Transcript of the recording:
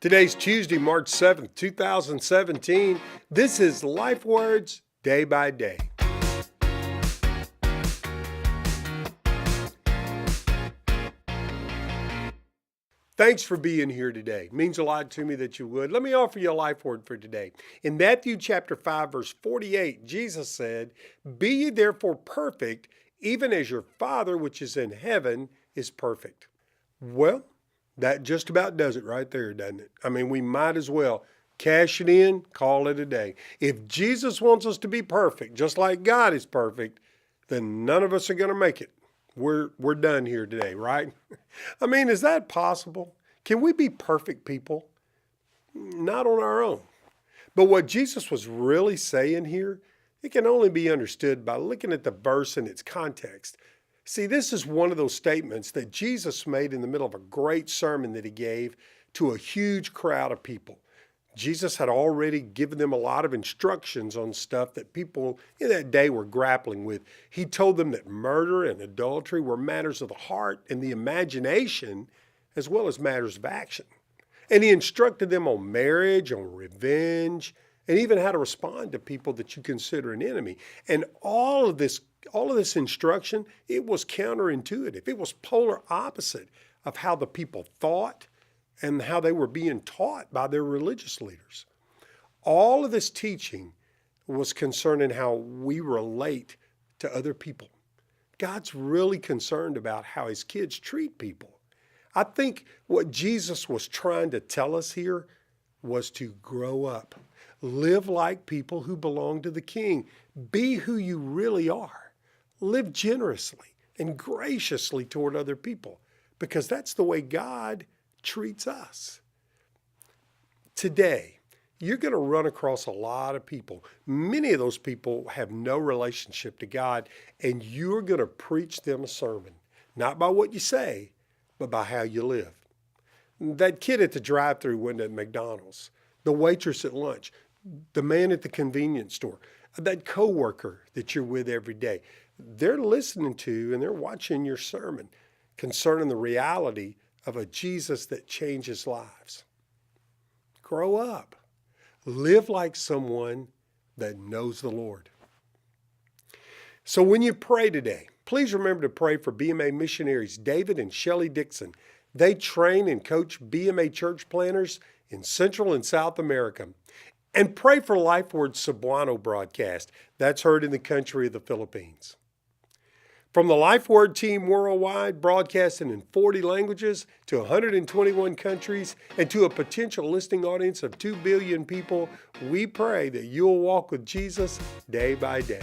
Today's Tuesday, March 7th, 2017. This is Life Words Day by Day. Thanks for being here today. It means a lot to me that you would. Let me offer you a life word for today. In Matthew chapter 5, verse 48, Jesus said, "Be ye therefore perfect, even as your Father which is in heaven is perfect." Well, that just about does it right there, doesn't it? I mean, we might as well cash it in, call it a day. If Jesus wants us to be perfect, just like God is perfect, then none of us are going to make it. We're done here today, right? I mean, is that possible? Can we be perfect people? Not on our own. But what Jesus was really saying here, it can only be understood by looking at the verse in its context. See, this is one of those statements that Jesus made in the middle of a great sermon that he gave to a huge crowd of people. Jesus had already given them a lot of instructions on stuff that people in that day were grappling with. He told them that murder and adultery were matters of the heart and the imagination, as well as matters of action. And he instructed them on marriage, on revenge, and even how to respond to people that you consider an enemy. And all of this instruction, it was counterintuitive. It was polar opposite of how the people thought and how they were being taught by their religious leaders. All of this teaching was concerning how we relate to other people. God's really concerned about how his kids treat people. I think what Jesus was trying to tell us here was to grow up. Live like people who belong to the King. Be who you really are. Live generously and graciously toward other people, because that's the way God treats us. Today, you're going to run across a lot of people. Many of those people have no relationship to God, and you're going to preach them a sermon, not by what you say, but by how you live. That kid at the drive-thru window at McDonald's, the waitress at lunch, the man at the convenience store, that coworker that you're with every day, they're listening to and they're watching your sermon concerning the reality of a Jesus that changes lives. Grow up. Live like someone that knows the Lord. So when you pray today, please remember to pray for BMA missionaries David and Shelley Dixon. They train and coach BMA church planners in Central and South America. And pray for Life Word Cebuano broadcast. That's heard in the country of the Philippines. From the Life Word team worldwide, broadcasting in 40 languages to 121 countries and to a potential listening audience of 2 billion people, we pray that you'll walk with Jesus day by day.